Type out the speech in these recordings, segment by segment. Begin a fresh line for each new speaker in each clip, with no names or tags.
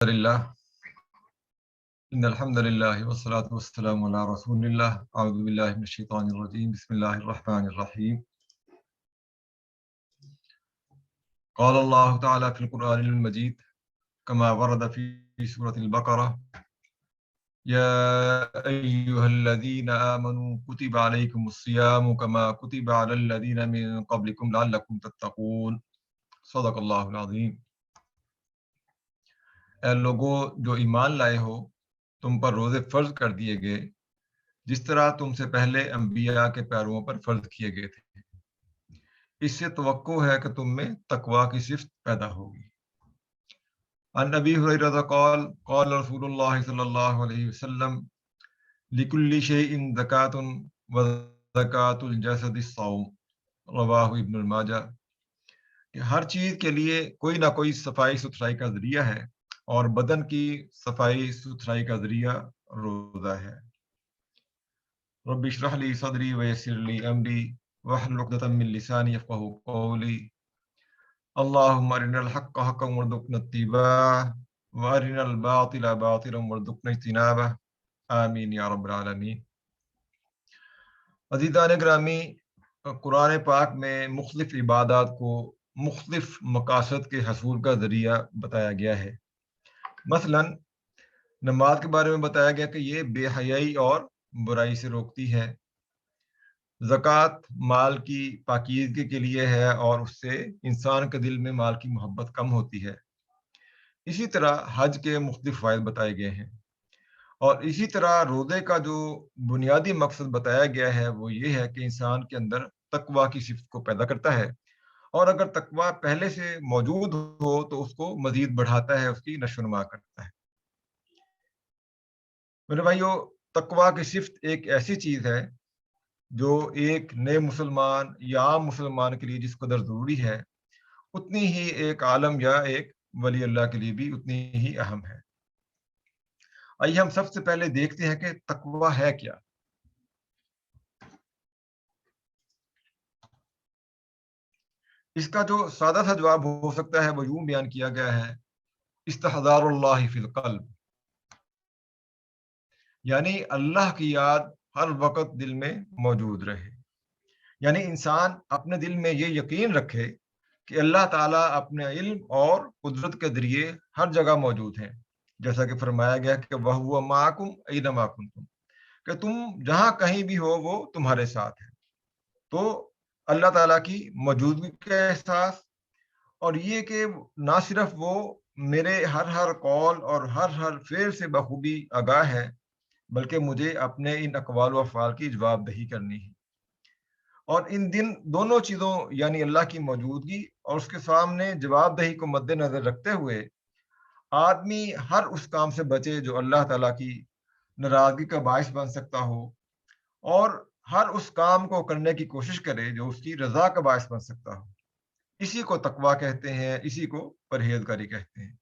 لله إن الحمد لله والصلاة والسلام على رسول الله أعوذ بالله من الشيطان الرجيم بسم الله الرحمن الرحيم قال الله تعالى في القرآن المجيد كما ورد في سورة البقرة يا أيها الذين آمنوا كتب عليكم الصيام كما كتب على الذين من قبلكم لعلكم تتقون صدق الله العظيم. اے لوگو جو ایمان لائے ہو تم پر روزے فرض کر دیے گئے جس طرح تم سے پہلے انبیاء کے پیرووں پر فرض کیے گئے تھے. اس سے توقع ہے کہ تم میں تقوی کی صفت پیدا ہوگی. عن ابی ہریرہ قال قال رسول اللہ صلی اللہ علیہ وسلم لکل شیء زکاۃ وزکاۃ الجسد الصوم رواہ ابن الماجہ. کہ ہر چیز کے لیے کوئی نہ کوئی صفائی ستھرائی کا ذریعہ ہے اور بدن کی صفائی ستھرائی کا ذریعہ روزہ ہے. رب اشرح لی صدری ویسر لی امری واحلل عقدۃ من لسانی یفقہوا قولی. اللہم ارنا الحق حقا وارزقنا اتباعہ وارنا الباطل باطلا وارزقنا اجتنابہ آمین یا رب العالمین. عزیزان گرامی، قرآن پاک میں مختلف عبادات کو مختلف مقاصد کے حصول کا ذریعہ بتایا گیا ہے. مثلا نماز کے بارے میں بتایا گیا کہ یہ بے حیائی اور برائی سے روکتی ہے. زکوٰۃ مال کی پاکیزگی کے لیے ہے اور اس سے انسان کے دل میں مال کی محبت کم ہوتی ہے. اسی طرح حج کے مختلف فوائد بتائے گئے ہیں. اور اسی طرح روزے کا جو بنیادی مقصد بتایا گیا ہے وہ یہ ہے کہ انسان کے اندر تقوی کی صفت کو پیدا کرتا ہے، اور اگر تقوی پہلے سے موجود ہو تو اس کو مزید بڑھاتا ہے، اس کی نشو و نما کرتا ہے. میرے بھائیو، تقوی کی صفت ایک ایسی چیز ہے جو ایک نئے مسلمان یا عام مسلمان کے لیے جس قدر ضروری ہے اتنی ہی ایک عالم یا ایک ولی اللہ کے لیے بھی اتنی ہی اہم ہے. آئیے ہم سب سے پہلے دیکھتے ہیں کہ تقوی ہے کیا. اس کا جو سادہ سا جواب ہو سکتا ہے وہ یوں بیان کیا گیا ہے: استحضار اللہ فی القلب، یعنی اللہ کی یاد ہر وقت دل میں موجود رہے. یعنی انسان اپنے دل میں یہ یقین رکھے کہ اللہ تعالیٰ اپنے علم اور قدرت کے ذریعے ہر جگہ موجود ہیں، جیسا کہ فرمایا گیا کہ وَهُوَ مَعَكُمْ أَيْنَمَا كُنتُمْ، کہ تم جہاں کہیں بھی ہو وہ تمہارے ساتھ ہے. تو اللہ تعالیٰ کی موجودگی کا احساس، اور یہ کہ نہ صرف وہ میرے ہر قول اور ہر فعل سے بخوبی آگاہ ہے بلکہ مجھے اپنے ان اقوال و افعال کی جواب دہی کرنی ہے. اور ان دونوں چیزوں یعنی اللہ کی موجودگی اور اس کے سامنے جواب دہی کو مد نظر رکھتے ہوئے آدمی ہر اس کام سے بچے جو اللہ تعالیٰ کی ناراضگی کا باعث بن سکتا ہو، اور ہر اس کام کو کرنے کی کوشش کرے جو اس کی رضا کا باعث بن سکتا ہو. اسی کو تقویٰ کہتے ہیں، اسی کو پرہیزگاری کہتے ہیں.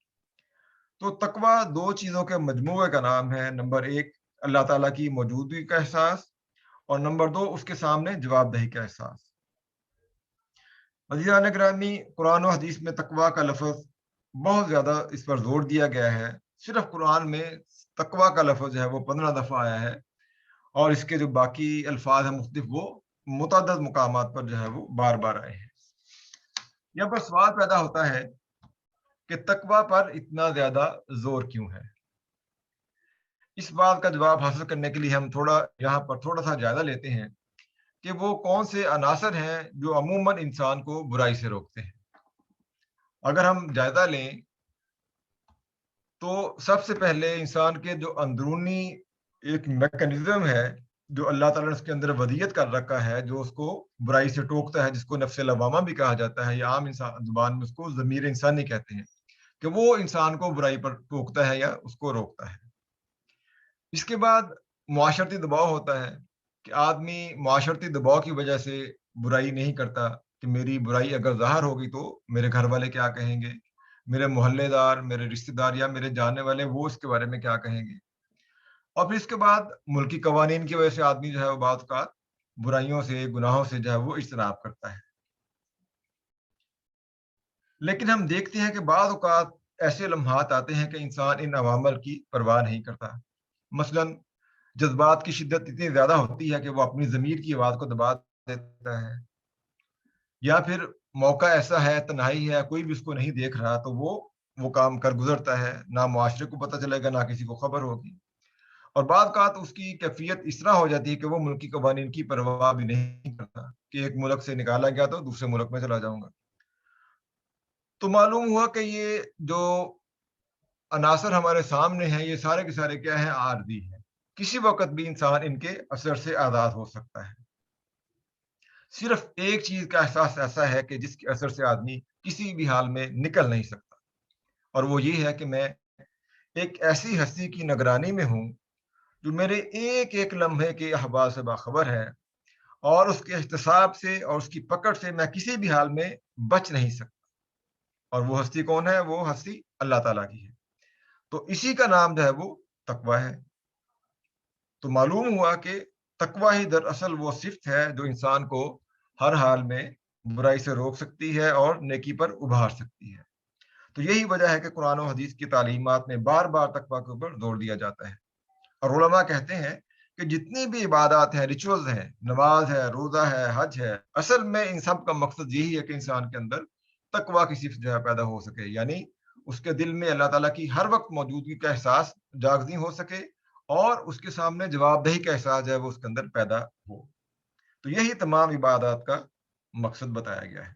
تو تقویٰ دو چیزوں کے مجموعے کا نام ہے. نمبر ایک اللہ تعالیٰ کی موجودگی کا احساس، اور نمبر دو اس کے سامنے جواب دہی کا احساس. عزیزان گرامی، قرآن و حدیث میں تقویٰ کا لفظ بہت زیادہ اس پر زور دیا گیا ہے. صرف قرآن میں تقویٰ کا لفظ ہے وہ 15 دفعہ آیا ہے، اور اس کے جو باقی الفاظ ہیں مختلف وہ متعدد مقامات پر جو ہے وہ بار بار آئے ہیں. یہاں پر سوال پیدا ہوتا ہے کہ تقویٰ پر اتنا زیادہ زور کیوں ہے. اس بات کا جواب حاصل کرنے کے لیے ہم یہاں پر تھوڑا سا جائزہ لیتے ہیں کہ وہ کون سے عناصر ہیں جو عموماً انسان کو برائی سے روکتے ہیں. اگر ہم جائزہ لیں تو سب سے پہلے انسان کے جو اندرونی ایک میکانزم ہے جو اللہ تعالیٰ نے اس کے اندر ودیت کر رکھا ہے، جو اس کو برائی سے ٹوکتا ہے، جس کو نفس لوامہ بھی کہا جاتا ہے، یا عام انسان زبان میں اس کو ضمیر انسانی کہتے ہیں، کہ وہ انسان کو برائی پر ٹوکتا ہے یا اس کو روکتا ہے. اس کے بعد معاشرتی دباؤ ہوتا ہے کہ آدمی معاشرتی دباؤ کی وجہ سے برائی نہیں کرتا کہ میری برائی اگر ظاہر ہوگی تو میرے گھر والے کیا کہیں گے، میرے محلے دار، میرے رشتہ دار یا میرے جاننے والے وہ اس کے بارے میں کیا کہیں گے. اور پھر اس کے بعد ملکی قوانین کی وجہ سے آدمی جو ہے وہ بعض اوقات برائیوں سے، گناہوں سے جو ہے وہ اجتناب کرتا ہے. لیکن ہم دیکھتے ہیں کہ بعض اوقات ایسے لمحات آتے ہیں کہ انسان ان عوامل کی پرواہ نہیں کرتا. مثلاً جذبات کی شدت اتنی زیادہ ہوتی ہے کہ وہ اپنی ضمیر کی آواز کو دبا دیتا ہے، یا پھر موقع ایسا ہے، تنہائی ہے، کوئی بھی اس کو نہیں دیکھ رہا، تو وہ کام کر گزرتا ہے، نہ معاشرے کو پتہ چلے گا، نہ کسی کو خبر ہوگی. اور بعض اوقات اس کی کیفیت اس طرح ہو جاتی ہے کہ وہ ملکی قوانین کی پرواہ بھی نہیں کرتا کہ ایک ملک سے نکالا گیا تو دوسرے ملک میں چلا جاؤں گا. تو معلوم ہوا کہ یہ جو عناصر ہمارے سامنے ہیں، یہ سارے کے سارے کیا ہیں؟ عارضی ہیں. کسی وقت بھی انسان ان کے اثر سے آزاد ہو سکتا ہے. صرف ایک چیز کا احساس ایسا ہے کہ جس کے اثر سے آدمی کسی بھی حال میں نکل نہیں سکتا، اور وہ یہ ہے کہ میں ایک ایسی ہستی کی نگرانی میں ہوں جو میرے ایک ایک لمحے کے احوال سے باخبر ہے، اور اس کے احتساب سے اور اس کی پکڑ سے میں کسی بھی حال میں بچ نہیں سکتا. اور وہ ہستی کون ہے؟ وہ ہستی اللہ تعالیٰ کی ہے. تو اسی کا نام جو ہے وہ تقویٰ ہے. تو معلوم ہوا کہ تقویٰ ہی دراصل وہ صفت ہے جو انسان کو ہر حال میں برائی سے روک سکتی ہے اور نیکی پر ابھار سکتی ہے. تو یہی وجہ ہے کہ قرآن و حدیث کی تعلیمات میں بار بار تقویٰ کے اوپر زور دیا جاتا ہے. اور علماء کہتے ہیں کہ جتنی بھی عبادات ہیں، ریچولز ہیں، نماز ہے، روزہ ہے، حج ہے، اصل میں ان سب کا مقصد یہی ہے کہ انسان کے اندر تقویٰ کی صفت جو ہے پیدا ہو سکے، یعنی اس کے دل میں اللہ تعالیٰ کی ہر وقت موجودگی کا احساس جاگزیں ہو سکے، اور اس کے سامنے جواب دہی کا احساس جو ہے وہ اس کے اندر پیدا ہو. تو یہی تمام عبادات کا مقصد بتایا گیا ہے.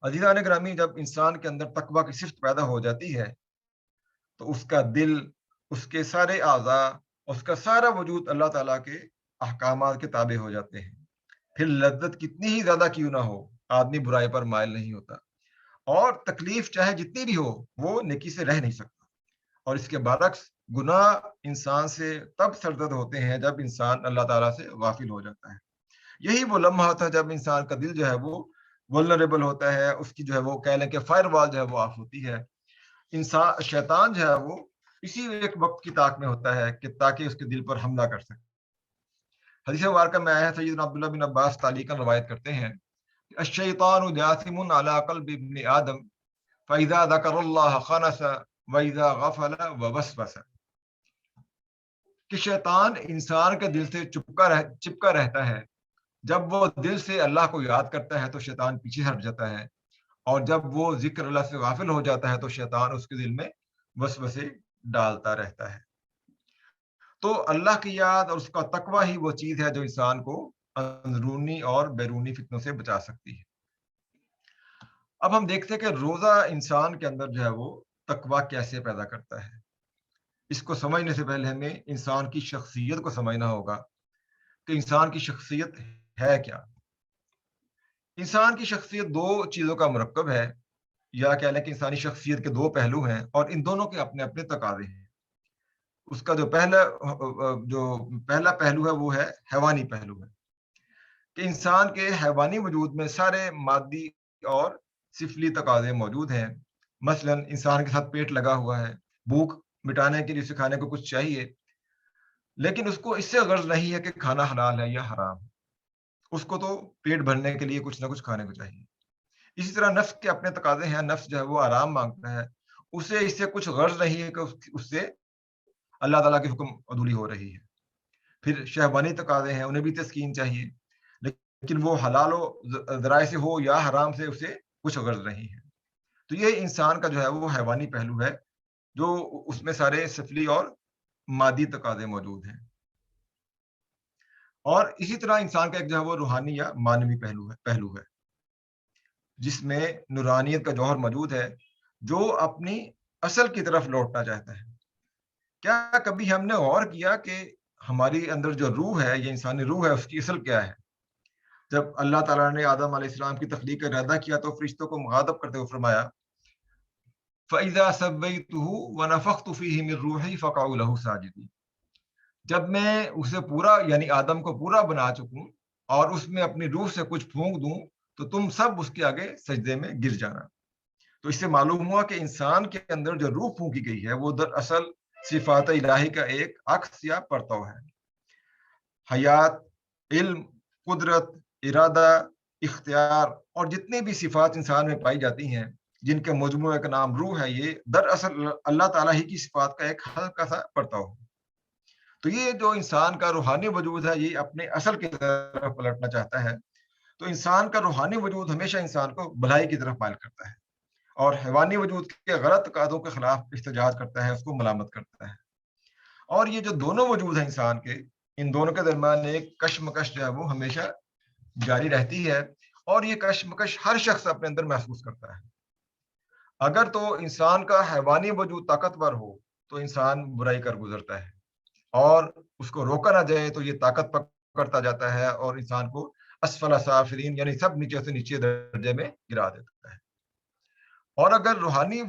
عزیزان گرامی، جب انسان کے اندر تقویٰ کی صفت پیدا ہو جاتی ہے تو اس کا دل، اس کے سارے اعضاء، اس کا سارا وجود اللہ تعالیٰ کے احکامات کے تابع ہو جاتے ہیں. پھر لذت کتنی ہی زیادہ کیوں نہ ہو، آدمی برائی پر مائل نہیں ہوتا، اور تکلیف چاہے جتنی بھی ہو وہ نیکی سے رہ نہیں سکتا. اور اس کے برعکس گناہ انسان سے تب سرزد ہوتے ہیں جب انسان اللہ تعالیٰ سے غافل ہو جاتا ہے. یہی وہ لمحہ ہوتا ہے جب انسان کا دل جو ہے وہ ولنریبل ہوتا ہے، اس کی جو ہے وہ کہہ لیں کہ فائر وال جو ہے وہ آف ہوتی ہے. انسان، شیطان جو ہے وہ اسی ایک وقت کی طاق میں ہوتا ہے کہ تاکہ اس کے دل پر حملہ کر سکے. حدیث مبارکہ میں آیا ہے، سیدنا عبداللہ بن عباس تعلیقاً روایت کرتے ہیں، الشیطان جاثم علی قلب ابن آدم فاذا ذکر اللہ خنس واذا غفل ووسوس. کہ شیطان انسان کے دل سے چپکا رہتا ہے. جب وہ دل سے اللہ کو یاد کرتا ہے تو شیطان پیچھے ہٹ جاتا ہے، اور جب وہ ذکر اللہ سے غافل ہو جاتا ہے تو شیطان اس کے دل میں وسوسے ڈالتا رہتا ہے. تو اللہ کی یاد اور اس کا تقویٰ ہی وہ چیز ہے جو انسان کو اندرونی اور بیرونی فتنوں سے بچا سکتی ہے. اب ہم دیکھتے ہیں کہ روزہ انسان کے اندر جو ہے وہ تقویٰ کیسے پیدا کرتا ہے. اس کو سمجھنے سے پہلے ہمیں انسان کی شخصیت کو سمجھنا ہوگا کہ انسان کی شخصیت ہے کیا. انسان کی شخصیت دو چیزوں کا مرکب ہے، یا کہہ لیں کہ انسانی شخصیت کے دو پہلو ہیں، اور ان دونوں کے اپنے اپنے تقاضے ہیں. اس کا جو پہلا پہلو ہے وہ ہے حیوانی پہلو ہے، کہ انسان کے حیوانی وجود میں سارے مادی اور سفلی تقاضے موجود ہیں. مثلا انسان کے ساتھ پیٹ لگا ہوا ہے، بھوک مٹانے کے لیے اسے کھانے کو کچھ چاہیے، لیکن اس کو اس سے غرض نہیں ہے کہ کھانا حلال ہے یا حرام. اس کو تو پیٹ بھرنے کے لیے کچھ نہ کچھ کھانے کو چاہیے. اسی طرح نفس کے اپنے تقاضے ہیں. نفس جو ہے وہ آرام مانگتا ہے، اسے اس سے کچھ غرض نہیں ہے کہ اس سے اللہ تعالیٰ کی حکم عدولی ہو رہی ہے. پھر شہوانی تقاضے ہیں، انہیں بھی تسکین چاہیے، لیکن وہ حلال و ذرائع سے ہو یا حرام سے اسے کچھ غرض نہیں ہے. تو یہ انسان کا جو ہے وہ حیوانی پہلو ہے، جو اس میں سارے سفلی اور مادی تقاضے موجود ہیں. اور اسی طرح انسان کا ایک جو ہے وہ روحانی یا معنوی پہلو ہے جس میں نورانیت کا جوہر موجود ہے، جو اپنی اصل کی طرف لوٹنا چاہتا ہے. کیا کبھی ہم نے غور کیا کہ ہماری اندر جو روح ہے، یہ انسانی روح ہے، اس کی اصل کیا ہے؟ جب اللہ تعالیٰ نے آدم علیہ السلام کی تخلیق کا ارادہ کیا تو فرشتوں کو مخاطب کرتے ہوئے فرمایا، فَإِذَا سَوَّيْتُهُ وَنَفَخْتُ فِيهِ مِن رُوحِي فَقَعُوا لَهُ سَاجِدِينَ. جب میں اسے پورا یعنی آدم کو پورا بنا چکوں اور اس میں اپنی روح سے کچھ پھونک دوں تو تم سب اس کے آگے سجدے میں گر جانا. تو اس سے معلوم ہوا کہ انسان کے اندر جو روح پھونکی گئی ہے وہ دراصل صفات الہی کا ایک عکس یا پرتو ہے. حیات، علم، قدرت، ارادہ، اختیار اور جتنی بھی صفات انسان میں پائی جاتی ہیں، جن کے مجموعے کا نام روح ہے، یہ دراصل اللہ تعالیٰ ہی کی صفات کا ایک ہلکا سا پرتاؤ ہو۔ تو یہ جو انسان کا روحانی وجود ہے، یہ اپنے اصل کی طرف پلٹنا چاہتا ہے۔ تو انسان کا روحانی وجود ہمیشہ انسان کو بھلائی کی طرف مائل کرتا ہے، اور حیوانی وجود کے غلط تقاضوں کے خلاف احتجاج کرتا ہے، اس کو ملامت کرتا ہے۔ اور یہ جو دونوں وجود ہیں انسان کے، ان دونوں کے درمیان ایک کشمکش جو ہے وہ ہمیشہ جاری رہتی ہے، اور یہ کشمکش ہر شخص اپنے اندر محسوس کرتا ہے۔ اگر تو انسان کا حیوانی وجود طاقتور ہو تو انسان برائی کر گزرتا ہے، اور اس کو روکا نہ جائے تو یہ طاقت پکڑتا جاتا ہے اور انسان کو اسفل سافلین یعنی سب نیچے سے نیچے درجے میں گرا دیتا ہے۔ اور اگر روحانی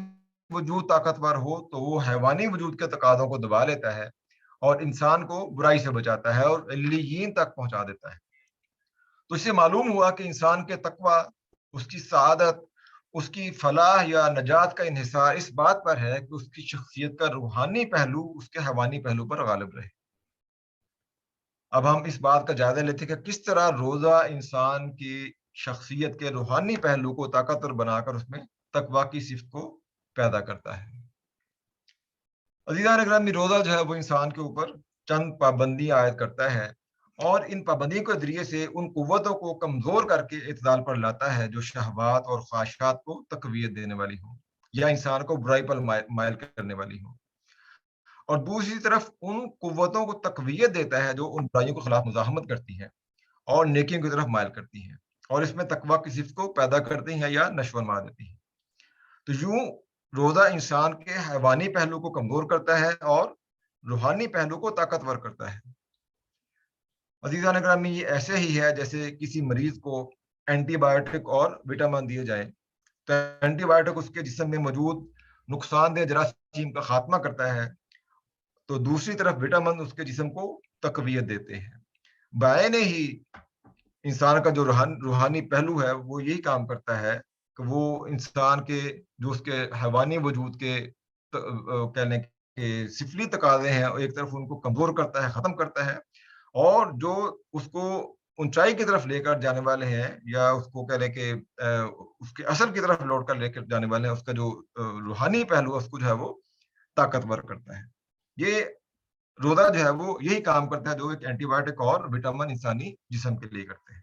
وجود طاقتور ہو تو وہ حیوانی وجود کے تقاضوں کو دبا لیتا ہے اور انسان کو برائی سے بچاتا ہے اور علیین تک پہنچا دیتا ہے۔ تو اس سے معلوم ہوا کہ انسان کے تقوی، اس کی سعادت، اس کی فلاح یا نجات کا انحصار اس بات پر ہے کہ اس کی شخصیت کا روحانی پہلو اس کے حیوانی پہلو پر غالب رہے۔ اب ہم اس بات کا جائزہ لیتے ہیں کہ کس طرح روزہ انسان کی شخصیت کے روحانی پہلو کو طاقتور بنا کر اس میں تقوی کی صفت کو پیدا کرتا ہے۔ عزیزان گرامی، روزہ جو ہے وہ انسان کے اوپر چند پابندی عائد کرتا ہے، اور ان پابندیوں کے ذریعے سے ان قوتوں کو کمزور کر کے اعتدال پر لاتا ہے جو شہوات اور خواہشات کو تقویت دینے والی ہوں یا انسان کو برائی پر مائل کرنے والی ہوں، اور دوسری طرف ان قوتوں کو تقویت دیتا ہے جو ان برائیوں کے خلاف مزاحمت کرتی ہیں اور نیکیوں کی طرف مائل کرتی ہیں، اور اس میں تقوی کی صفت کو پیدا کرتی ہیں یا نشوونما دیتی ہیں۔ تو یوں روزہ انسان کے حیوانی پہلو کو کمزور کرتا ہے اور روحانی پہلو کو طاقتور کرتا ہے۔ عزیزان اکرامی، یہ ایسے ہی ہے جیسے کسی مریض کو اینٹی بایوٹک اور وٹامن دیے جائیں، تو اینٹی بایوٹک اس کے جسم میں موجود نقصان دہ جراثیم کا خاتمہ کرتا ہے، تو دوسری طرف وٹامن اس کے جسم کو تقویت دیتے ہیں۔ بعین ہی انسان کا جو روحانی پہلو ہے وہ یہی کام کرتا ہے کہ وہ انسان کے جو اس کے حیوانی وجود کے کہنے کے سفلی تقاضے ہیں ایک طرف ان کو کمزور کرتا ہے، ختم کرتا ہے، اور جو اس کو اونچائی کی طرف لے کر جانے والے ہیں یا اس کو کہہ لیں کہ اس کے اصل کی طرف لوٹ کر لے کر جانے والے ہیں، اس کا جو روحانی پہلو اس کو جو ہے وہ طاقتور کرتا ہے۔ یہ روزہ جو ہے وہ یہی کام کرتا ہے جو ایک اینٹی بایوٹک اور وٹامن انسانی جسم کے لیے کرتے ہیں۔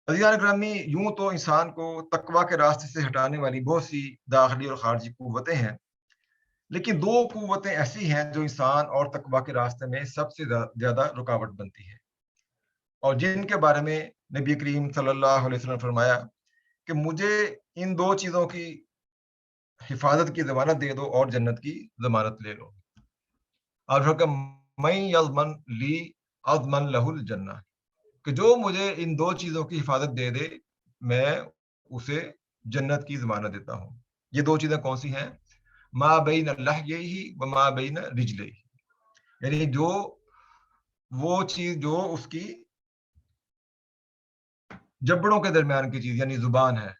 عزیزان گرامی، یوں تو انسان کو تقوی کے راستے سے ہٹانے والی بہت سی داخلی اور خارجی قوتیں ہیں، لیکن دو قوتیں ایسی ہیں جو انسان اور تقوی کے راستے میں سب سے زیادہ رکاوٹ بنتی ہیں، اور جن کے بارے میں نبی کریم صلی اللہ علیہ وسلم نے فرمایا کہ مجھے ان دو چیزوں کی حفاظت کی ضمانت دے دو اور جنت کی ضمانت لے لو۔ اور میں یضمن لی اضمن لہ الجنہ، کہ جو مجھے ان دو چیزوں کی حفاظت دے دے میں اسے جنت کی ضمانت دیتا ہوں۔ یہ دو چیزیں کون سی ہیں؟ ما بین لحیہ و ما بین رجلیہ، یعنی جو وہ چیز جو اس کی جبڑوں کے درمیان کی چیز یعنی زبان ہے،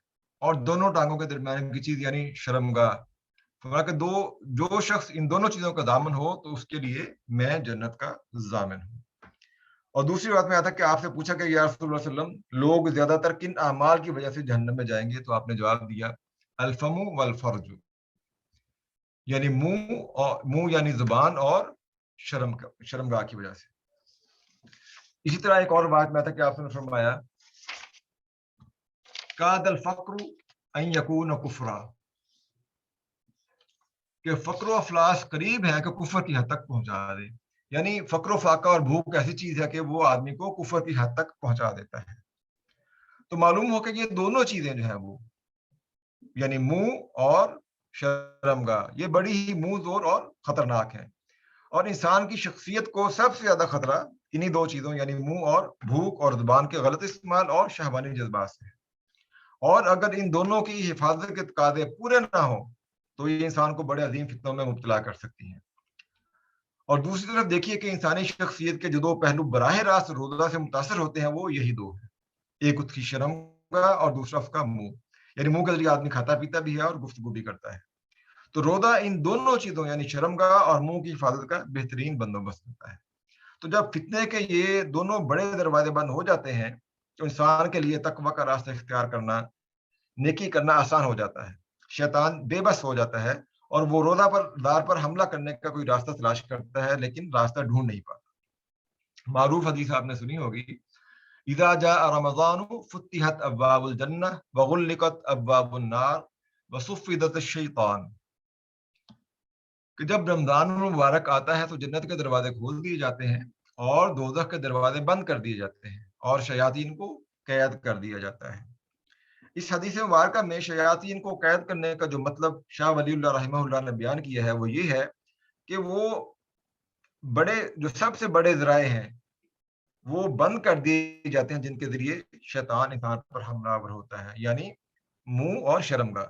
اور دونوں ٹانگوں کے درمیان کی چیز یعنی شرمگاہ، کہ جو شخص ان دونوں چیزوں کا ضامن ہو تو اس کے لیے میں جنت کا ضامن ہوں۔ اور دوسری بات میں آتا کہ آپ سے پوچھا کہ یا رسول اللہ صلی اللہ علیہ وسلم، لوگ زیادہ تر کن اعمال کی وجہ سے جہنم میں جائیں گے؟ تو آپ نے جواب دیا الفم والفرج، یعنی منہ یعنی زبان اور شرمگاہ کی وجہ سے۔ اسی طرح ایک اور بات میں آتا کہ آپ نے فرمایا کاد الفقر ان یکون کفرا، کہ فقر و افلاس قریب ہے کہ کفر کی حد تک پہنچا دے، یعنی فقر و فاقہ اور بھوک ایسی چیز ہے کہ وہ آدمی کو کفر کی حد تک پہنچا دیتا ہے۔ تو معلوم ہو کہ یہ دونوں چیزیں جو ہیں وہ یعنی منہ اور شرمگاہ یہ بڑی ہی منہ زور اور خطرناک ہیں، اور انسان کی شخصیت کو سب سے زیادہ خطرہ انہی دو چیزوں یعنی منہ اور بھوک اور زبان کے غلط استعمال اور شہوانی جذبات سے ہے۔ اور اگر ان دونوں کی حفاظت کے تقاضے پورے نہ ہوں تو یہ انسان کو بڑے عظیم فتنوں میں مبتلا کر سکتی ہیں۔ اور دوسری طرف دیکھیے کہ انسانی شخصیت کے جو دو پہلو براہ راست روزہ سے متاثر ہوتے ہیں وہ یہی دو ہیں، ایک اس کی شرمگاہ اور دوسرا اس کا منہ، یعنی منہ کے ذریعے آدمی کھاتا پیتا بھی ہے اور گفتگو بھی کرتا ہے۔ تو روزہ ان دونوں چیزوں یعنی شرمگاہ اور منہ کی حفاظت کا بہترین بندوبست ہوتا ہے۔ تو جب فتنے کے یہ دونوں بڑے دروازے بند ہو جاتے ہیں تو انسان کے لیے تقوی کا راستہ اختیار کرنا، نیکی کرنا آسان ہو جاتا ہے. شیطان بے بس ہو جاتا ہے اور وہ روزہ پر دار پر حملہ کرنے کا کوئی راستہ تلاش کرتا ہے لیکن راستہ ڈھونڈ نہیں پاتا. معروف حدیث آپ نے سنی ہوگی، اذا جاء رمضان فتحت ابواب الجنہ وغلقت ابواب النار وصفدت الشیطان، کہ جب رمضان المبارک آتا ہے تو جنت کے دروازے کھول دیے جاتے ہیں اور دوزخ کے دروازے بند کر دیے جاتے ہیں اور شیاطین کو قید کر دیا جاتا ہے. اس حدیث مبارکہ میں شیاطین کو قید کرنے کا جو مطلب شاہ ولی اللہ رحمہ اللہ نے بیان کیا ہے وہ یہ ہے کہ وہ بڑے جو سب سے بڑے ذرائع ہیں وہ بند کر دیے جاتے ہیں جن کے ذریعے شیطان انسان پر حملہ آور ہوتا ہے، یعنی منہ اور شرمگاہ.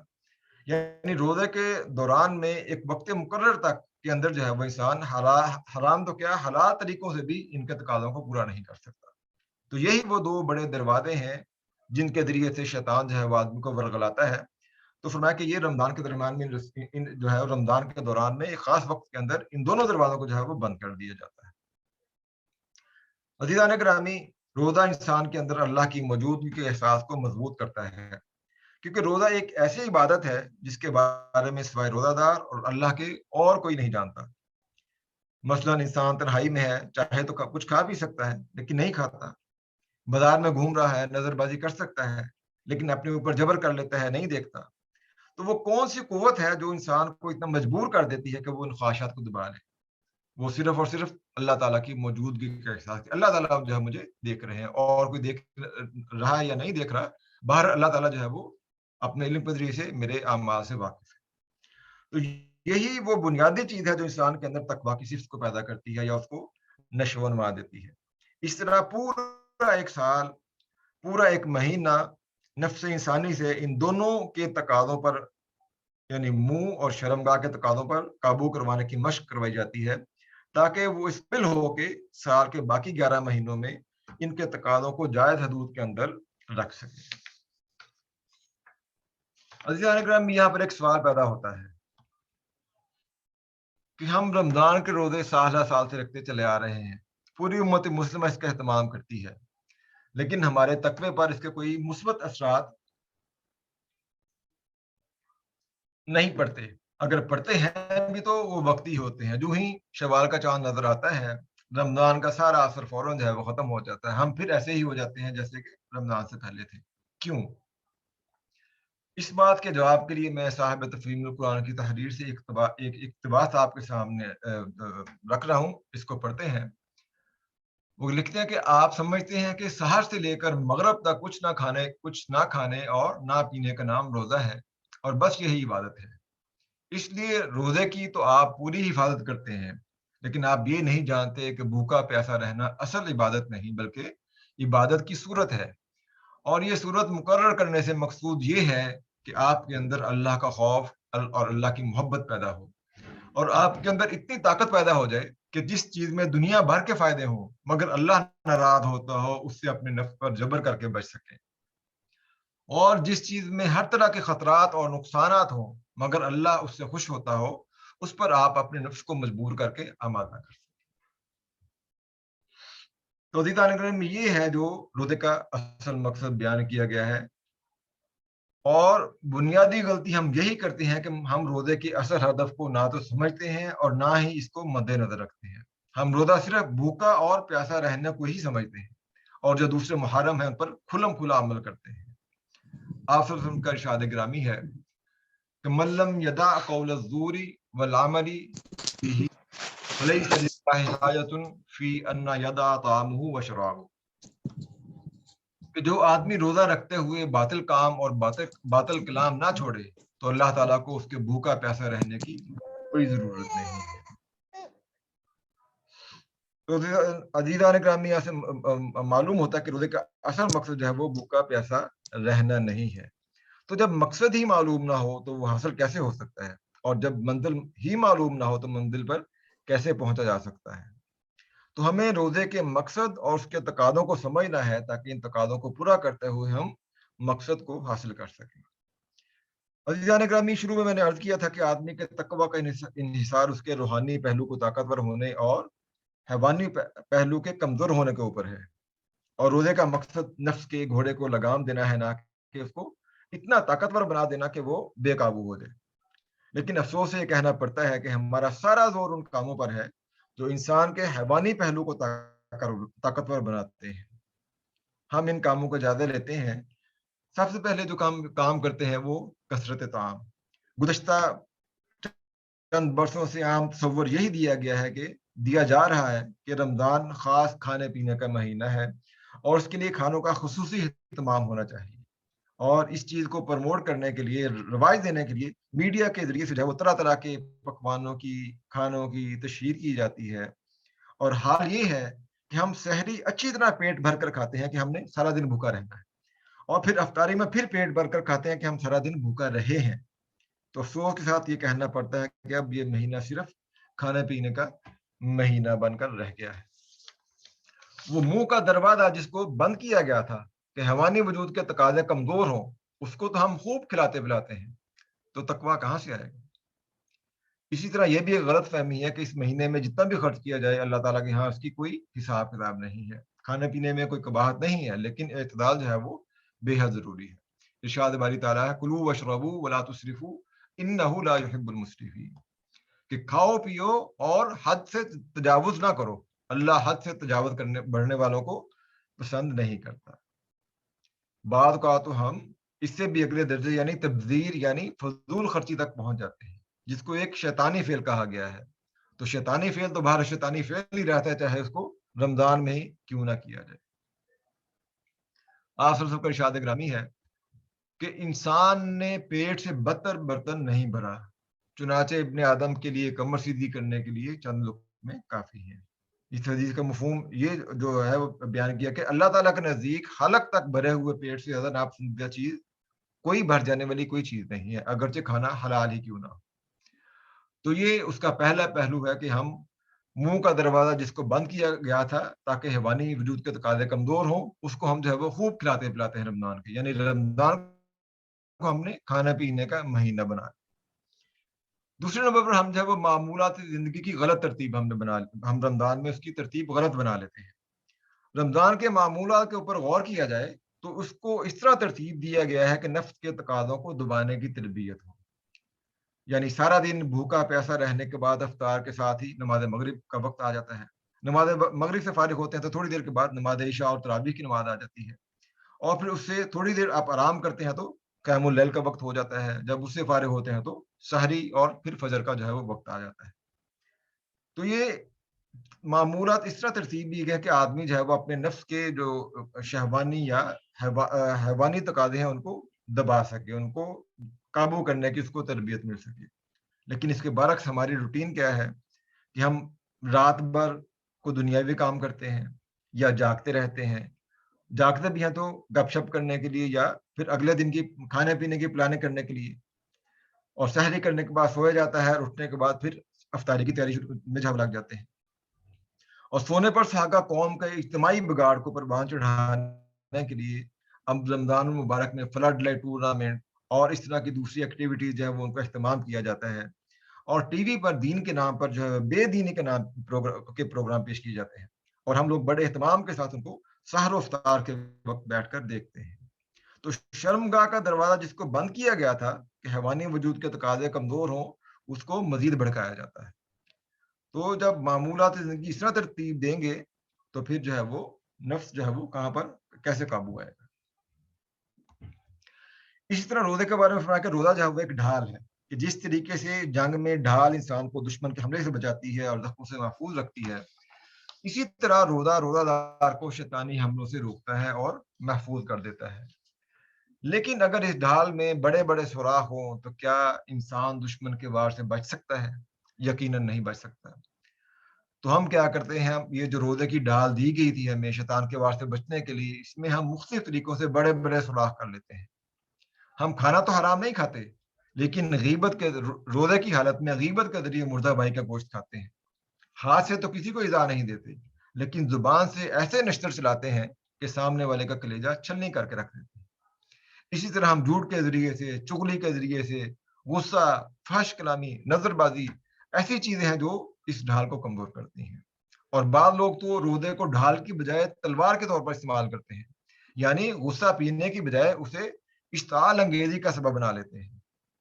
یعنی روزے کے دوران میں ایک وقت مقرر تک کے اندر جو ہے وہ انسان حرام تو کیا حلال طریقوں سے بھی ان کے تقاضوں کو پورا نہیں کر سکتا. تو یہی وہ دو بڑے دروازے ہیں جن کے ذریعے سے شیطان جو ہے وہ آدمی کو ورگلاتا ہے. تو فرمایا کہ یہ رمضان کے درمیان میں جو ہے رمضان کے دوران میں ایک خاص وقت کے اندر ان دونوں دروازوں کو جو ہے وہ بند کر دیا جاتا ہے. عزیزان گرامی، روزہ انسان کے اندر اللہ کی موجودگی کے احساس کو مضبوط کرتا ہے، کیونکہ روزہ ایک ایسی عبادت ہے جس کے بارے میں سوائے روزہ دار اور اللہ کے اور کوئی نہیں جانتا. مثلا انسان تنہائی میں ہے، چاہے تو کچھ کھا بھی سکتا ہے لیکن نہیں کھاتا. بازار میں گھوم رہا ہے، نظر بازی کر سکتا ہے لیکن اپنے اوپر جبر کر لیتا ہے، نہیں دیکھتا. تو وہ کون سی قوت ہے جو انسان کو اتنا مجبور کر دیتی ہے کہ وہ ان خواہشات کو دبا لے؟ وہ صرف اور صرف اللہ تعالیٰ کی موجودگی کا احساس کہ اللہ تعالیٰ جو ہے مجھے دیکھ رہے ہیں، اور کوئی دیکھ رہا ہے یا نہیں دیکھ رہا، باہر اللہ تعالیٰ جو ہے وہ اپنے علم کے ذریعے سے میرے اعمال سے واقف ہے. تو یہی وہ بنیادی چیز ہے جو انسان کے اندر تقویٰ کی صفت کو پیدا کرتی ہے یا اس کو نشو و نما دیتی ہے. اس طرح پورا ایک سال، پورا ایک مہینہ نفس انسانی سے ان دونوں کے تقاضوں پر، یعنی منہ اور شرمگاہ کے تقاضوں پر قابو کروانے کی مشق کروائی جاتی ہے تاکہ وہ اس پل ہو کے سال کے باقی 11 مہینوں میں ان کے تقاضوں کو جائز حدود کے اندر رکھ سکے. عزیزان اکرام، یہاں پر ایک سوال پیدا ہوتا ہے کہ ہم رمضان کے روزے سال ہر سال سے رکھتے چلے آ رہے ہیں، پوری امت مسلمہ اس کا اہتمام کرتی ہے، لیکن ہمارے تقوی پر اس کے کوئی مثبت اثرات نہیں پڑتے. اگر پڑتے ہیں بھی تو وہ وقتی ہوتے ہیں. جو ہی شوال کا چاند نظر آتا ہے، رمضان کا سارا اثر فوراً جو ہے وہ ختم ہو جاتا ہے. ہم پھر ایسے ہی ہو جاتے ہیں جیسے کہ رمضان سے پہلے تھے. کیوں؟ اس بات کے جواب کے لیے میں صاحب تفہیم القرآن کی تحریر سے ایک اقتباس آپ کے سامنے رکھ رہا ہوں. اس کو پڑھتے ہیں. وہ لکھتے ہیں کہ آپ سمجھتے ہیں کہ سحر سے لے کر مغرب تک کچھ نہ کھانے اور نہ پینے کا نام روزہ ہے، اور بس یہی عبادت ہے. اس لیے روزے کی تو آپ پوری حفاظت کرتے ہیں، لیکن آپ یہ نہیں جانتے کہ بھوکا پیاسا رہنا اصل عبادت نہیں بلکہ عبادت کی صورت ہے. اور یہ صورت مقرر کرنے سے مقصود یہ ہے کہ آپ کے اندر اللہ کا خوف اور اللہ کی محبت پیدا ہو، اور آپ کے اندر اتنی طاقت پیدا ہو جائے کہ جس چیز میں دنیا بھر کے فائدے ہوں مگر اللہ ناراض ہوتا ہو اس سے اپنے نفس پر جبر کر کے بچ سکیں، اور جس چیز میں ہر طرح کے خطرات اور نقصانات ہوں مگر اللہ اس سے خوش ہوتا ہو اس پر آپ اپنے نفس کو مجبور کر کے آمادہ کر سکیں. تو عزیزان، یہ ہے جو روزے کا اصل مقصد بیان کیا گیا ہے. اور بنیادی غلطی ہم یہی کرتے ہیں کہ ہم روزے کے اصل ہدف کو نہ تو سمجھتے ہیں اور نہ ہی اس کو مد نظر رکھتے ہیں. ہم روزہ صرف بھوکا اور پیاسا رہنے کو ہی سمجھتے ہیں اور جو دوسرے محرم ہیں ان پر کھلم کھلا عمل کرتے ہیں. آپ صلی اللہ علیہ وسلم کا ارشاد گرامی ہے کہ من لم یدع قول الزور والعمل به فلیس للہ حاجۃ فی ان یدع طعامہ وشرابہ، کہ جو آدمی روزہ رکھتے ہوئے باطل کام اور باطل کلام نہ چھوڑے تو اللہ تعالیٰ کو اس کے بھوکا پیاسا رہنے کی کوئی ضرورت نہیں ہے. تو عزیزان گرامی، یہاں سے معلوم ہوتا ہے کہ روزے کا اصل مقصد جو ہے وہ بھوکا پیاسا رہنا نہیں ہے. تو جب مقصد ہی معلوم نہ ہو تو وہ حاصل کیسے ہو سکتا ہے، اور جب منزل ہی معلوم نہ ہو تو منزل پر کیسے پہنچا جا سکتا ہے. تو ہمیں روزے کے مقصد اور اس کے تقاضوں کو سمجھنا ہے تاکہ ان تقاضوں کو پورا کرتے ہوئے ہم مقصد کو حاصل کر سکیں. عزیزان گرامی، شروع میں نے عرض کیا تھا کہ آدمی کے تقویٰ کا انحصار اس کے روحانی پہلو کو طاقتور ہونے اور حیوانی پہلو کے کمزور ہونے کے اوپر ہے، اور روزے کا مقصد نفس کے گھوڑے کو لگام دینا ہے، نہ کہ اس کو اتنا طاقتور بنا دینا کہ وہ بے قابو ہو جائے۔ لیکن افسوس سے یہ کہنا پڑتا ہے کہ ہمارا سارا زور ان کاموں پر ہے جو انسان کے حیوانی پہلو کو طاقتور بناتے ہیں۔ ہم ان کاموں کا جائزہ لیتے ہیں۔ سب سے پہلے جو کام کرتے ہیں وہ کثرت طعام۔ گزشتہ چند برسوں سے عام تصور یہی دیا جا رہا ہے کہ رمضان خاص کھانے پینے کا مہینہ ہے اور اس کے لیے کھانوں کا خصوصی اہتمام ہونا چاہیے، اور اس چیز کو پروموٹ کرنے کے لیے، رواج دینے کے لیے میڈیا کے ذریعے سے جو ہے وہ طرح طرح کے پکوانوں کی، کھانوں کی تشہیر کی جاتی ہے۔ اور حال یہ ہے کہ ہم سحری اچھی طرح پیٹ بھر کر کھاتے ہیں کہ ہم نے سارا دن بھوکا رہنا ہے، اور پھر افطاری میں پھر پیٹ بھر کر کھاتے ہیں کہ ہم سارا دن بھوکا رہے ہیں۔ تو افسوس کے ساتھ یہ کہنا پڑتا ہے کہ اب یہ مہینہ صرف کھانے پینے کا مہینہ بن کر رہ گیا ہے۔ وہ منہ کا دروازہ جس کو بند کیا گیا تھا کہ حیوانی وجود کے تقاضے کمزور ہوں، اس کو تو ہم خوب کھلاتے پلاتے ہیں، تو تقویٰ کہاں سے آئے گا؟ اسی طرح یہ بھی ایک غلط فہمی ہے کہ اس مہینے میں جتنا بھی خرچ کیا جائے اللہ تعالیٰ کے یہاں اس کی کوئی حساب کتاب نہیں ہے۔ کھانے پینے میں کوئی قباحت نہیں ہے، لیکن اعتدال جو ہے وہ بے حد ضروری ہے۔ ارشاد باری تعالیٰ ہے کلوا واشربوا ولا تسرفوا انہ لا يحب المسرفین، کہ کھاؤ پیو اور حد سے تجاوز نہ کرو، اللہ حد سے تجاوز کرنے بڑھنے والوں کو پسند نہیں کرتا۔ بعض کا تو ہم اس سے بھی اگلے درجے یعنی تبذیر یعنی فضول خرچی تک پہنچ جاتے ہیں، جس کو ایک شیطانی فعل کہا گیا ہے۔ تو شیطانی فعل تو باہر شیطانی فعل ہی رہتا ہے، چاہے اس کو رمضان میں ہی کیوں نہ کیا جائے۔ آپ سب کا ارشاد گرامی ہے کہ انسان نے پیٹ سے بدتر برتن نہیں بھرا، چنانچہ ابن آدم کے لیے کمر سیدھی کرنے کے لیے چند لقمے کافی ہیں۔ اس حدیث کا مفہوم یہ جو ہے وہ بیان کیا کہ اللہ تعالیٰ کے نزدیک حلق تک بھرے ہوئے پیٹ سے زیادہ ناپسندیدہ چیز کوئی بھر جانے والی کوئی چیز نہیں ہے، اگرچہ کھانا حلال ہی کیوں نہ ہو۔ تو یہ اس کا پہلا پہلو ہے کہ ہم منہ کا دروازہ جس کو بند کیا گیا تھا تاکہ حیوانی وجود کے تقاضے کمزور ہوں، اس کو ہم جو ہے وہ خوب کھلاتے پلاتے ہیں رمضان کے، یعنی رمضان کو ہم نے کھانا پینے کا مہینہ بنا۔ دوسرے نمبر پر ہم جو ہے وہ معمولات زندگی کی غلط ترتیب ہم رمضان میں اس کی ترتیب غلط بنا لیتے ہیں۔ رمضان کے معمولات کے اوپر غور کیا جائے تو اس کو اس طرح ترتیب دیا گیا ہے کہ نفس کے تقاضوں کو دبانے کی تربیت ہو، یعنی سارا دن بھوکا پیاسا رہنے کے بعد افطار کے ساتھ ہی نماز مغرب کا وقت آ جاتا ہے، نماز مغرب سے فارغ ہوتے ہیں تو تھوڑی دیر کے بعد نماز عشاء اور تراویح کی نماز آ جاتی ہے، اور پھر اس سے تھوڑی دیر آپ آرام کرتے ہیں تو قیام اللیل کا وقت ہو جاتا ہے، جب اس سے فارغ ہوتے ہیں تو سحری اور پھر فجر کا جو ہے وہ وقت آ جاتا ہے۔ تو یہ معمولات اس طرح ترتیب دی گئی کہ آدمی جو ہے وہ اپنے نفس کے جو شہوانی یا حیوانی تقاضے ہیں ان کو دبا سکے، ان کو قابو کرنے کی اس کو تربیت مل سکے۔ لیکن اس کے برعکس ہماری روٹین کیا ہے کہ ہم رات بھر کو دنیاوی کام کرتے ہیں یا جاگتے رہتے ہیں، جاگتے بھی ہیں تو گپ شپ کرنے کے لیے یا پھر اگلے دن کی کھانے پینے کی پلاننگ کرنے کے لیے، اور سحری کرنے کے بعد سویا جاتا ہے، اور اٹھنے کے بعد پھر افطاری کی تیاری میں جھاگ لگ جاتے ہیں، اور سونے پر سہاگا قوم کے اجتماعی بگاڑ کو پروان چڑھانے کے لیے اب رمضان المبارک میں فلڈ لائٹ ٹورنامنٹ اور اس طرح کی دوسری ایکٹیویٹیز جو ہے وہ ان کا اہتمام کیا جاتا ہے، اور ٹی وی پر دین کے نام پر جو ہے بے دینی کے نام کے پروگرام پیش کیے جاتے ہیں، اور ہم لوگ بڑے اہتمام کے ساتھ ان کو سحر و افطار کے وقت بیٹھ کر دیکھتے ہیں۔ تو شرمگاہ کا دروازہ جس کو بند کیا گیا تھا کہ حیوانی وجود کے تقاضے کمزور ہوں، اس کو مزید بھڑکایا جاتا ہے۔ تو جب معمولات زندگی اس طرح ترتیب دیں گے تو پھر جو ہے وہ نفس جو ہے وہ کہاں پر کیسے قابو آئے گا۔ اسی طرح روزے کے بارے میں فرمایا کہ روزہ جو ہے وہ ایک ڈھال ہے، کہ جس طریقے سے جنگ میں ڈھال انسان کو دشمن کے حملے سے بچاتی ہے اور زخموں سے محفوظ رکھتی ہے، اسی طرح روزہ دار کو شیطانی حملوں سے روکتا ہے اور محفوظ کر دیتا ہے۔ لیکن اگر اس ڈھال میں بڑے بڑے سوراخ ہوں تو کیا انسان دشمن کے وار سے بچ سکتا ہے؟ یقیناً نہیں بچ سکتا۔ تو ہم کیا کرتے ہیں، یہ جو روزے کی ڈال دی گئی تھی ہمیں شیطان کے وار سے بچنے کے لیے، اس میں ہم مختلف طریقوں سے بڑے بڑے سوراخ کر لیتے ہیں۔ ہم کھانا تو حرام نہیں کھاتے، لیکن غیبت کے روزے کی حالت میں غیبت کے ذریعے مردہ بھائی کا گوشت کھاتے ہیں۔ ہاتھ سے تو کسی کو ایذا نہیں دیتے، لیکن زبان سے ایسے نشتر چلاتے ہیں کہ سامنے والے کا کلیجہ چھلنی کر کے رکھ دیتے ہیں۔ اسی طرح ہم جھوٹ کے ذریعے سے، چغلی کے ذریعے سے، غصہ، فحش کلامی، نظر بازی، ایسی چیزیں ہیں جو اس ڈھال کو کمزور کرتی ہیں۔ اور بعض لوگ تو روزے کو ڈھال کی بجائے تلوار کے طور پر استعمال کرتے ہیں، یعنی غصہ پینے کی بجائے اسے اشتعال انگیزی کا سبب بنا لیتے ہیں۔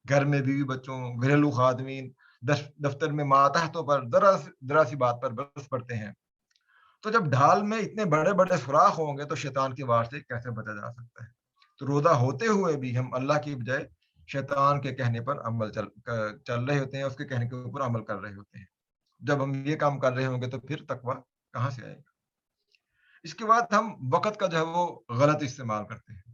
گھر میں بیوی بچوں، گھریلو خادمین، دفتر میں ماتحتوں پر ذرا سی بات پر برس پڑتے ہیں۔ تو جب ڈھال میں اتنے بڑے بڑے سوراخ ہوں گے تو شیطان کی وار سے کیسے بچا جا سکتا ہے؟ تو روزہ ہوتے ہوئے بھی ہم اللہ کی بجائے شیطان کے کہنے پر چل رہے ہوتے ہیں، اس کے کہنے کے اوپر عمل کر رہے ہوتے ہیں۔ جب ہم یہ کام کر رہے ہوں گے تو پھر تقویٰ کہاں سے آئے گا؟ اس کے بعد ہم وقت کا جو ہے وہ غلط استعمال کرتے ہیں۔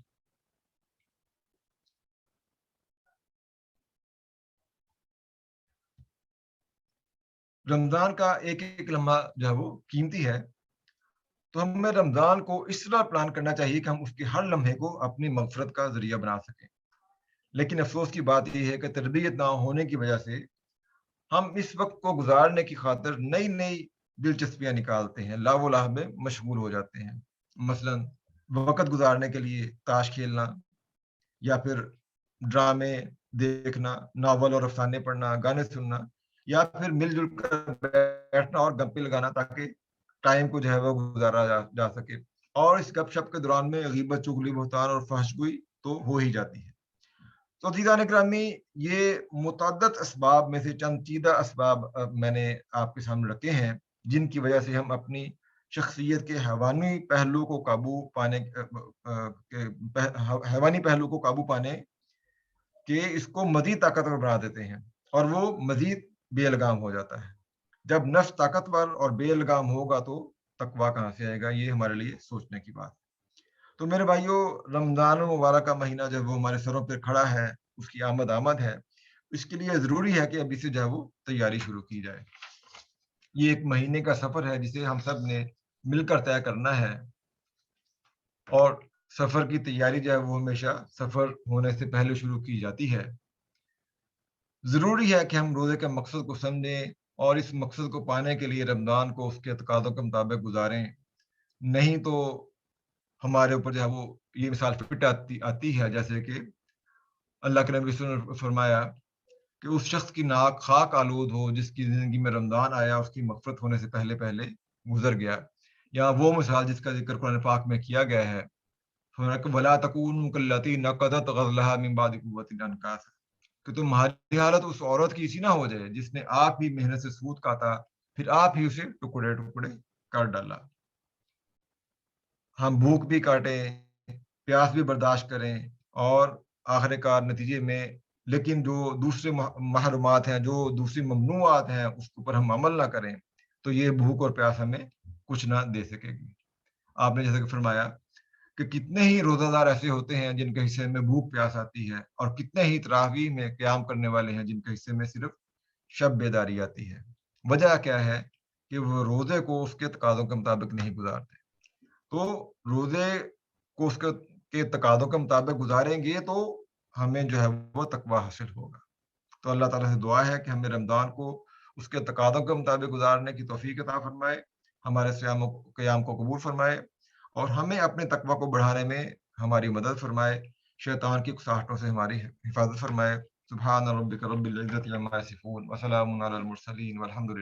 رمضان کا ایک ایک لمحہ جو ہے وہ قیمتی ہے، تو ہمیں رمضان کو اس طرح پلان کرنا چاہیے کہ ہم اس کے ہر لمحے کو اپنی مغفرت کا ذریعہ بنا سکیں۔ لیکن افسوس کی بات یہ ہے کہ تربیت نہ ہونے کی وجہ سے ہم اس وقت کو گزارنے کی خاطر نئی نئی دلچسپیاں نکالتے ہیں، لا و لہو میں مشغول ہو جاتے ہیں۔ مثلا وقت گزارنے کے لیے تاش کھیلنا، یا پھر ڈرامے دیکھنا، ناول اور افسانے پڑھنا، گانے سننا، یا پھر مل جل کر بیٹھنا اور گپے لگانا تاکہ ٹائم کو جو ہے وہ گزارا جا سکے۔ اور اس گپ شپ کے دوران میں غیبت، چغلی، بہتان اور فحش گوئی تو ہو ہی جاتی ہے۔ تو عزیزان گرامی، یہ متعدد اسباب میں سے چند چیدہ اسباب میں نے آپ کے سامنے رکھے ہیں، جن کی وجہ سے ہم اپنی شخصیت کے حیوانی پہلو کو قابو پانے کہ اس کو مزید طاقتور بنا دیتے ہیں، اور وہ مزید بے لگام ہو جاتا ہے۔ جب نفس طاقتور اور بے لگام ہوگا تو تقویٰ کہاں سے آئے گا؟ یہ ہمارے لیے سوچنے کی بات ہے۔ تو میرے بھائیوں، رمضان المبارک کا مہینہ جب وہ ہمارے سروں پہ کھڑا ہے، اس کی آمد ہے، اس کے لیے ضروری ہے کہ ابھی سے جو ہے وہ تیاری شروع کی جائے۔ یہ ایک مہینے کا سفر ہے جسے ہم سب نے مل کر طے کرنا ہے، اور سفر کی تیاری جو ہے وہ ہمیشہ سفر ہونے سے پہلے شروع کی جاتی ہے۔ ضروری ہے کہ ہم روزے کے مقصد کو سمجھیں اور اس مقصد کو پانے کے لیے رمضان کو اس کے تقاضوں کے مطابق گزاریں، نہیں تو ہمارے اوپر جو ہے وہ یہ مثال فٹ آتی ہے، جیسے کہ اللہ کے نبی صلی اللہ علیہ وسلم نے فرمایا کہ اس شخص کی ناک خاک آلود ہو جس کی زندگی میں رمضان آیا اس کی مغفرت ہونے سے پہلے پہلے گزر گیا، یا وہ مثال جس کا ذکر قرآن پاک میں کیا گیا ہے، وَلَا تَكُونُوا كَالَّتِي نَقَضَتْ غَزْلَهَا مِن بَعْدِ قُوَّةٍ أَنْكَاثًا، کہ تمہاری حالت اس عورت کی اسی نہ ہو جائے جس نے آپ ہی محنت سے سود کاتا پھر آپ ہی اسے ٹکڑے ٹکڑے کر ڈالا۔ ہم بھوک بھی کاٹیں، پیاس بھی برداشت کریں، اور آخر کار نتیجے میں لیکن جو دوسرے محرمات ہیں، جو دوسری ممنوعات ہیں، اس کے اوپر ہم عمل نہ کریں تو یہ بھوک اور پیاس ہمیں کچھ نہ دے سکے گی۔ آپ نے جیسے کہ فرمایا کہ کتنے ہی روزہ دار ایسے ہوتے ہیں جن کے حصے میں بھوک پیاس آتی ہے، اور کتنے ہی تراویح میں قیام کرنے والے ہیں جن کے حصے میں صرف شب بیداری آتی ہے۔ وجہ کیا ہے؟ کہ وہ روزے کو اس کے تقاضوں کے مطابق نہیں گزارتے۔ تو روزے کو اس کے تقاضوں کے مطابق گزاریں گے تو ہمیں جو ہے وہ تقویٰ حاصل ہوگا۔ تو اللہ تعالیٰ سے دعا ہے کہ ہمیں رمضان کو اس کے تقاضوں کے مطابق گزارنے کی توفیق عطا فرمائے، ہمارے صیام و قیام کو قبول فرمائے، اور ہمیں اپنے تقویٰ کو بڑھانے میں ہماری مدد فرمائے، شیطان کی اکساہٹوں سے ہماری حفاظت فرمائے۔ سبحان ربک رب العزت عما یصفون وسلام علی المرسلین والحمد للہ۔